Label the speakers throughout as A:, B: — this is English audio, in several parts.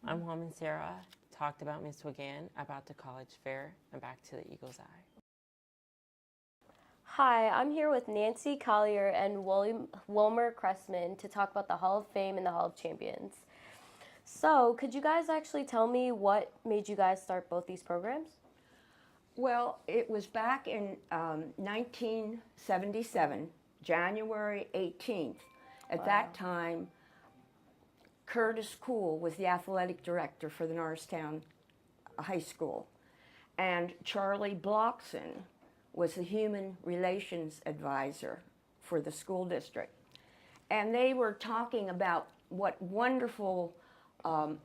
A: I'm Mom and Sarah. Talked about Miss Wigan, about the college fair, and back to the Eagle's Eye.
B: Hi, I'm here with Nancy Collier and Wilmer Cressman to talk about the Hall of Fame and the Hall of Champions. So, could you guys actually tell me what made you guys start both these programs?
C: Well, it was back in 1977, January 18th. At that time, Curtis Kuhl was the athletic director for the Norristown High School, and Charlie Blockson was the human relations advisor for the school district. And they were talking about what wonderful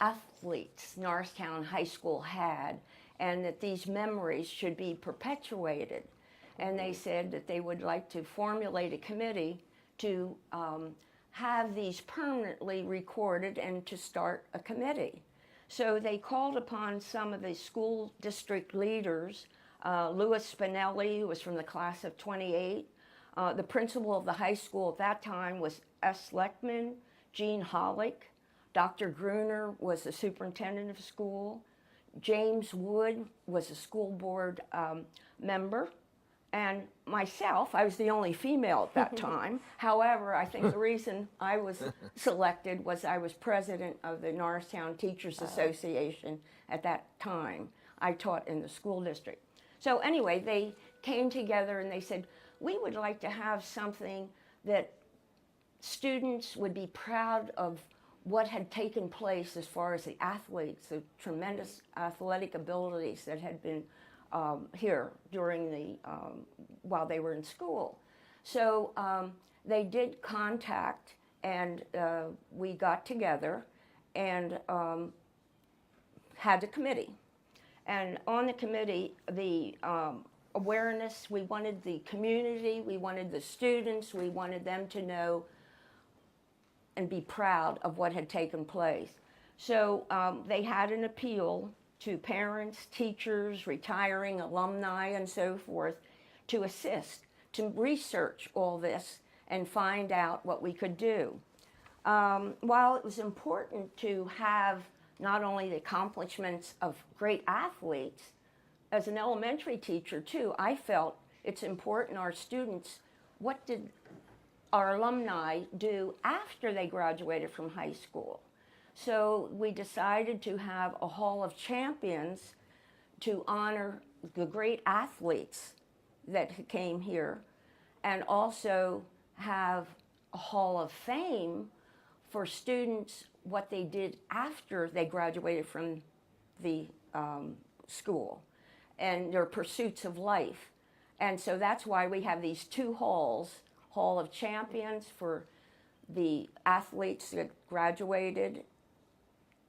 C: athletes Norristown High School had, and that these memories should be perpetuated. And they said that they would like to formulate a committee to have these permanently recorded and to start a committee. So they called upon some of the school district leaders, Louis Spinelli, who was from the class of 28. The principal of the high school at that time was S. Leckman, Gene Hollick. Dr. Gruner was the superintendent of school. James Wood was a school board member. And myself, I was the only female at that time. However, I think the reason I was selected was I was president of the Norristown Teachers Association at that time. I taught in the school district. So anyway, they came together and they said, we would like to have something that students would be proud of what had taken place as far as the athletes, the tremendous athletic abilities that had been here during the while they were in school. So they did contact, and we got together and had a committee. And on the committee, the awareness, we wanted the community, we wanted the students, we wanted them to know and be proud of what had taken place. So they had an appeal to parents, teachers, retiring alumni, and so forth, to assist, to research all this and find out what we could do. While it was important to have not only the accomplishments of great athletes, as an elementary teacher too, I felt it's important our students, what did our alumni do after they graduated from high school? So we decided to have a Hall of Champions to honor the great athletes that came here, and also have a Hall of Fame for students, what they did after they graduated from the school and their pursuits of life. And so that's why we have these two halls, Hall of Champions for the athletes that graduated,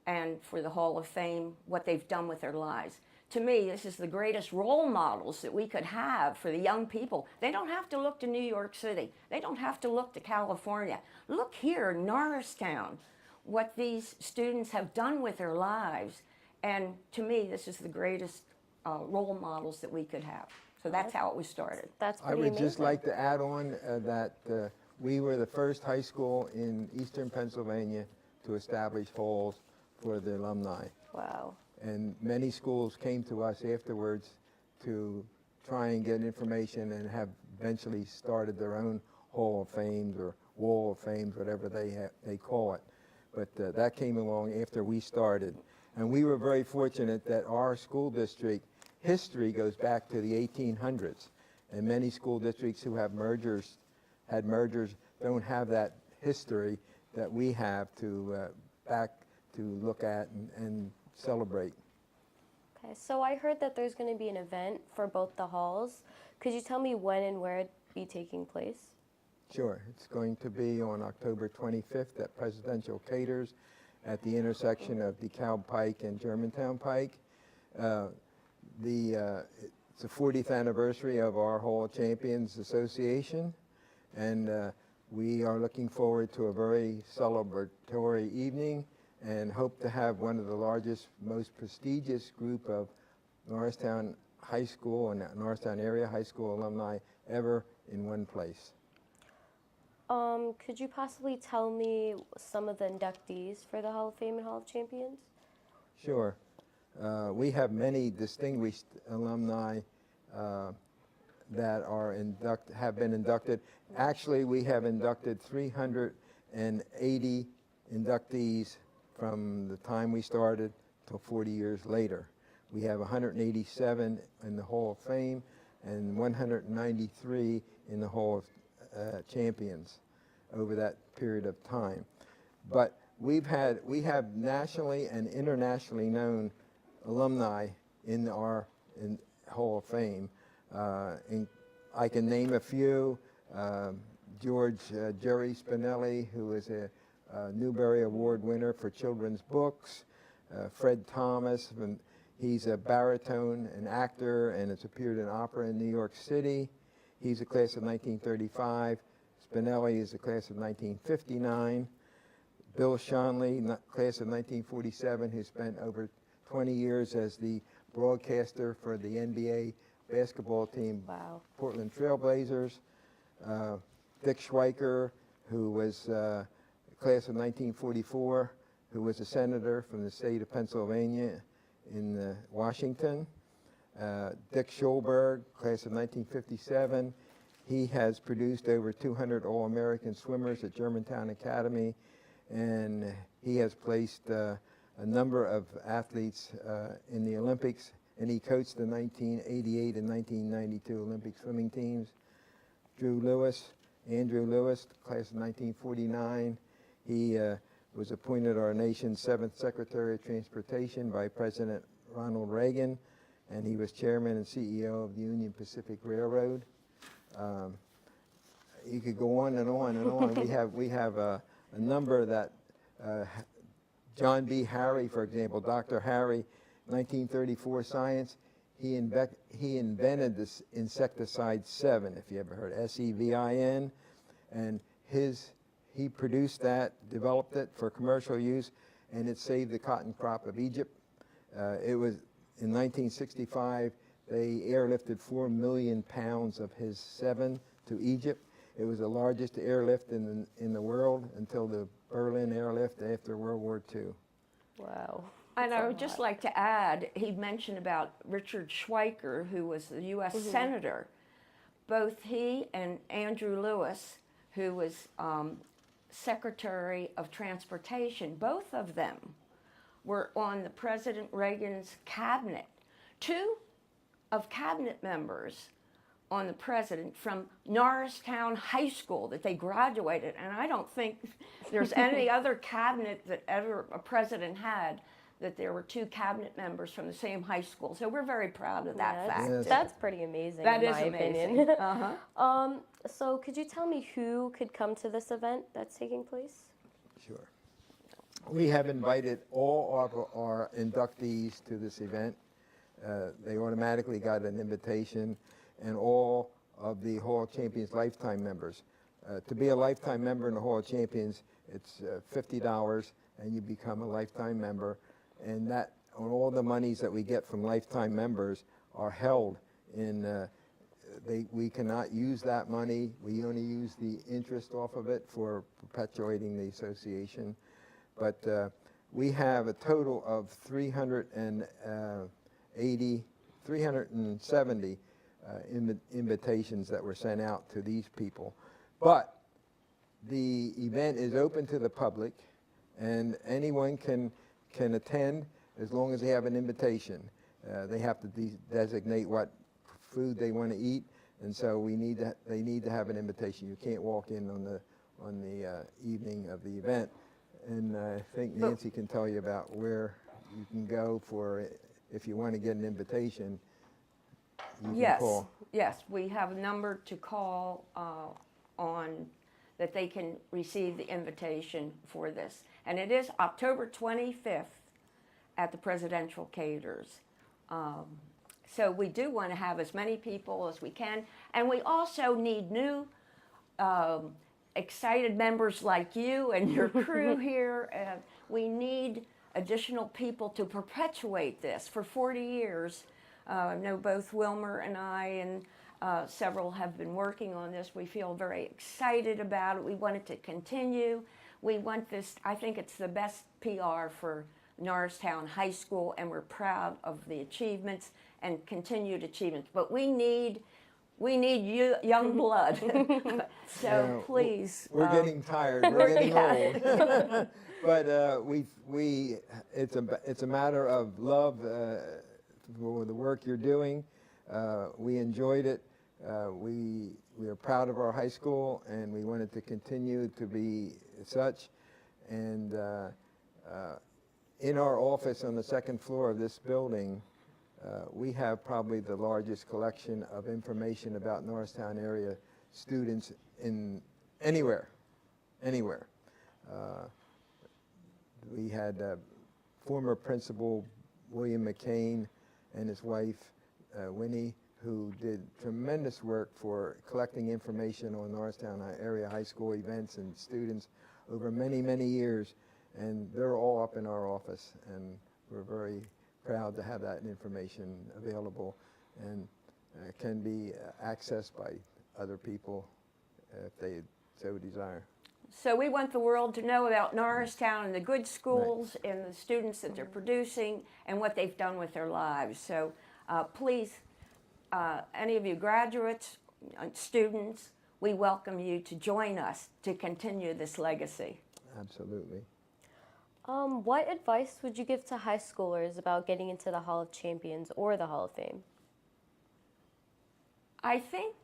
C: and for the Hall of Fame, what they've done with their lives. To me, this is the greatest role models that we could have for the young people. They don't have to look to New York City. They don't have to look to California. Look here in Norristown, what these students have done with their lives. And to me, this is the greatest role models that we could have. So that's how it was started.
B: That's
D: I
B: pretty
D: would
B: amazing.
D: just like to add on that we were the first high school in eastern Pennsylvania to establish halls for the alumni.
B: Wow.
D: And many schools came to us afterwards to try and get information and have eventually started their own Hall of Fames or Wall of Fames, whatever they call it. But that came along after we started. And we were very fortunate that our school district history goes back to the 1800s. And many school districts who have had mergers, don't have that history that we have to look at and celebrate.
B: Okay, so I heard that there's going to be an event for both the halls. Could you tell me when and where it'd be taking place?
D: Sure. It's going to be on October 25th at Presidential Caters at the intersection of DeKalb Pike and Germantown Pike. It's the 40th anniversary of our Hall of Champions Association, and we are looking forward to a very celebratory evening and hope to have one of the largest, most prestigious group of Norristown High School and Norristown area high school alumni ever in one place.
B: Could you possibly tell me some of the inductees for the Hall of Fame and Hall of Champions?
D: Sure. We have many distinguished alumni that have been inducted. Actually, we have inducted 380 inductees from the time we started till 40 years later. We have 187 in the Hall of Fame and 193 in the Hall of Champions over that period of time. But we have nationally and internationally known alumni in our Hall of Fame. I can name a few. Jerry Spinelli, who is a Newbery Award winner for children's books. Fred Thomas, he's a baritone, an actor, and has appeared in opera in New York City. He's a class of 1935. Spinelli is a class of 1959. Bill Schonely, class of 1947, who spent over 20 years as the broadcaster for the NBA basketball team,
B: Wow.
D: Portland Trailblazers. Dick Schweiker, who was class of 1944, who was a senator from the state of Pennsylvania in Washington. Dick Schulberg, class of 1957. He has produced over 200 All-American swimmers at Germantown Academy, and he has placed a number of athletes in the Olympics, and he coached the 1988 and 1992 Olympic swimming teams. Andrew Lewis, class of 1949. He was appointed our nation's 7th Secretary of Transportation by President Ronald Reagan, and he was chairman and CEO of the Union Pacific Railroad. You could go on and on and on. We have a number that John B. Harry, for example, Dr. Harry, 1934 science. He invented this insecticide 7, if you ever heard, SEVIN, and he produced that, developed it for commercial use, and it saved the cotton crop of Egypt. It was in 1965, they airlifted 4 million pounds of his 7 to Egypt. It was the largest airlift in the world until the Berlin airlift after World War II.
B: Wow.
C: And I would just like to add, he mentioned about Richard Schweiker, who was the U.S. Senator. Both he and Andrew Lewis, who was Secretary of Transportation, both of them were on the President Reagan's cabinet. 2 of cabinet members on the president from Norristown High School that they graduated, and I don't think there's any other cabinet that ever a president had that there were 2 cabinet members from the same high school. So we're very proud of that fact.
D: Yes.
B: That's pretty amazing.
C: That
B: in
C: is
B: my
C: amazing.
B: opinion. So could you tell me who could come to this event that's taking place?
D: Sure. We have invited all of our inductees to this event. They automatically got an invitation, and all of the Hall of Champions lifetime members. To be a lifetime member in the Hall of Champions, it's $50, and you become a lifetime member. And that, all the monies that we get from lifetime members are held in, we cannot use that money. We only use the interest off of it for perpetuating the association. But we have a total of 370 invitations that were sent out to these people. But the event is open to the public, and anyone can attend as long as they have an invitation. They have to designate what food they want to eat, and so they need to have an invitation. You can't walk in on the evening of the event. And I think Nancy can tell you about where you can go for if you want to get an invitation. You can call.
C: Yes, we have a number to call on that they can receive the invitation for this. And it is October 25th at the Presidential Caters. So we do want to have as many people as we can. And we also need new excited members like you and your crew here. We need additional people to perpetuate this for 40 years. I know both Wilmer and I and several have been working on this. We feel very excited about it. We want it to continue. We want this, I think it's the best PR for Norristown High School, and we're proud of the achievements and continued achievements. But we need you, young blood. So
D: Yeah,
C: please.
D: We're getting tired. We're getting old. But it's a matter of love for the work you're doing. We enjoyed it. We are proud of our high school, and we want it to continue to be such. And in our office on the second floor of this building, we have probably the largest collection of information about Norristown area students in anywhere. We had former principal William McCain and his wife Winnie, who did tremendous work for collecting information on Norristown area high school events and students over many, many years, and they're all up in our office, and we're very proud to have that information available, and can be accessed by other people if they so desire.
C: So we want the world to know about Norristown and the good schools and the students that they're producing and what they've done with their lives. So please, any of you graduates, students, we welcome you to join us to continue this legacy.
D: Absolutely.
B: What advice would you give to high schoolers about getting into the Hall of Champions or the Hall of Fame?
C: I think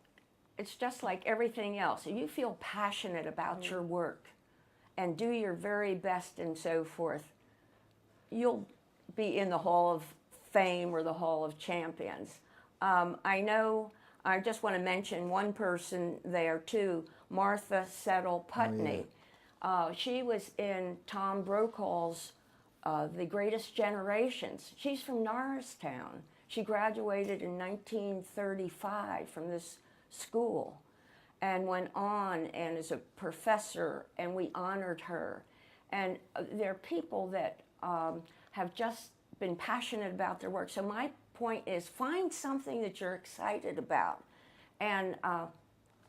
C: it's just like everything else. You feel passionate about your work and do your very best and so forth, you'll be in the Hall of Fame or the Hall of Champions. I know, I just want to mention one person there too, Martha Settle Putney.
D: Oh, yeah.
C: She was in Tom Brokaw's The Greatest Generations. She's from Norristown. She graduated in 1935 from this school and went on and is a professor, and we honored her. And there are people that have just been passionate about their work. So my point is, find something that you're excited about, and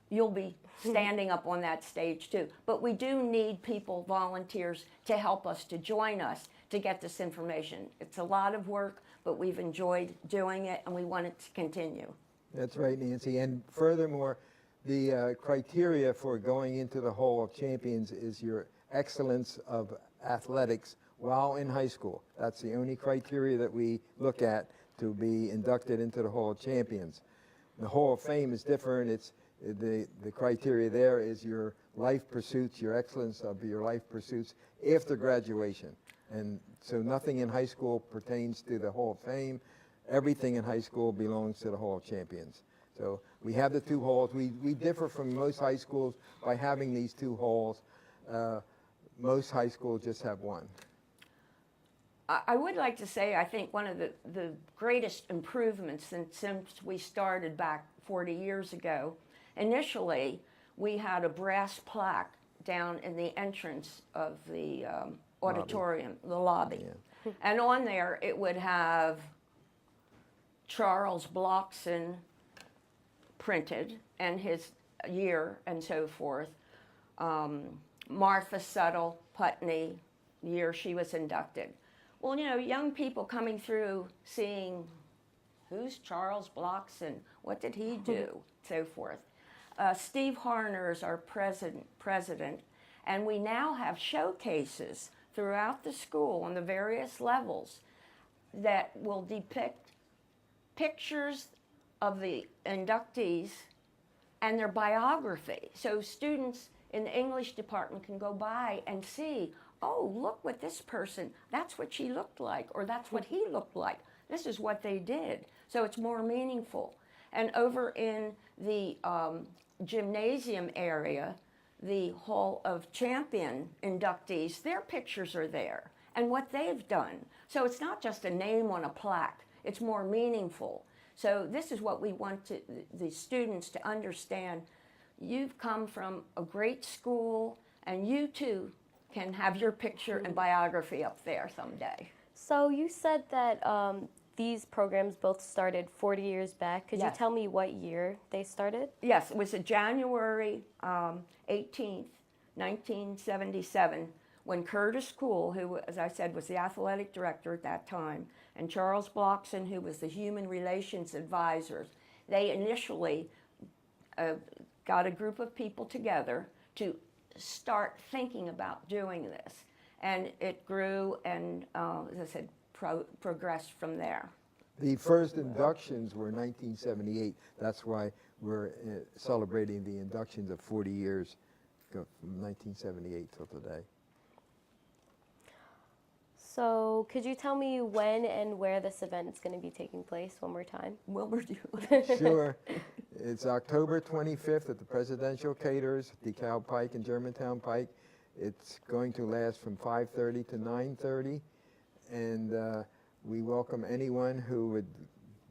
C: you'll be standing up on that stage too. But we do need people, volunteers, to help us, to join us, to get this information. It's a lot of work, but we've enjoyed doing it, and we want it to continue.
D: That's right, Nancy. And furthermore, the criteria for going into the Hall of Champions is your excellence of athletics while in high school. That's the only criteria that we look at to be inducted into the Hall of Champions. The Hall of Fame is different. It's the criteria there is your life pursuits, your excellence of your life pursuits after graduation. And so nothing in high school pertains to the Hall of Fame. Everything in high school belongs to the Hall of Champions. So we have the two halls. We differ from most high schools by having these two halls. Most high schools just have one.
C: I would like to say, I think one of the greatest improvements since we started back 40 years ago, initially we had a brass plaque down in the entrance of the auditorium, the lobby.
D: Yeah.
C: And on there it would have Charles Blockson printed and his year and so forth. Martha Settle Putney, year she was inducted. Well, you know, young people coming through seeing who's Charles Blockson, what did he do, so forth. Steve Harner is our president, and we now have showcases throughout the school on the various levels that will depict pictures of the inductees and their biography. So students in the English department can go by and see, oh, look what this person, that's what she looked like, or that's what he looked like. This is what they did. So it's more meaningful. And over in the gymnasium area, the Hall of Champion inductees, their pictures are there and what they've done. So it's not just a name on a plaque, it's more meaningful. So this is what we want the students to understand. You've come from a great school, and you too can have your picture and biography up there someday.
B: So you said that these programs both started 40 years back. Could you
C: Yes.
B: tell me what year they started?
C: Yes, it was a January 18th, 1977, when Curtis Kuhl, who, as I said, was the athletic director at that time, and Charles Blockson, who was the human relations advisor, they initially got a group of people together to start thinking about doing this. And it grew and, as I said, progressed from there.
D: The first inductions were 1978. That's why we're celebrating the inductions of 40 years from 1978 till today.
B: So could you tell me when and where this event is going to be taking place one more time?
C: Wilbur, do
D: Sure. It's October 25th at the Presidential Caterers, DeKalb Pike and Germantown Pike. It's going to last from 5:30 to 9:30, and we welcome anyone who would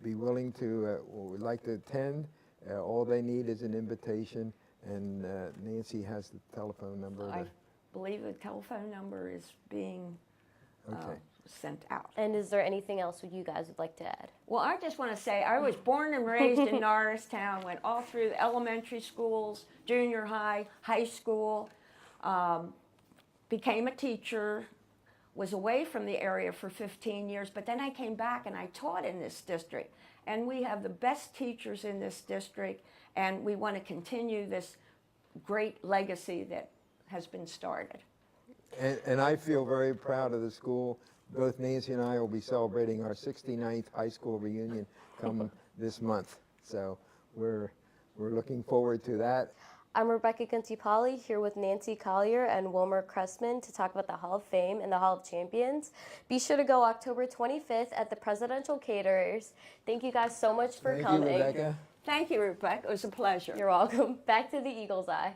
D: be willing to or would like to attend. All they need is an invitation, and Nancy has the telephone number.
C: I believe the telephone number is being sent out.
B: And is there anything else you guys would like to add?
C: Well, I just want to say I was born and raised in Norristown, went all through the elementary schools, junior high, high school, became a teacher, was away from the area for 15 years, but then I came back and I taught in this district. And we have the best teachers in this district, and we want to continue this great legacy that has been started.
D: And I feel very proud of the school. Both Nancy and I will be celebrating our 69th high school reunion come this month. So we're looking forward to that.
B: I'm Rebecca Guntipali here with Nancy Collier and Wilmer Cressman to talk about the Hall of Fame and the Hall of Champions. Be sure to go October 25th at the Presidential Caterers. Thank you guys so much for coming.
D: Thank you, Rebecca.
C: Thank you, Rebecca. It was a pleasure.
B: You're welcome. Back to the Eagle's Eye.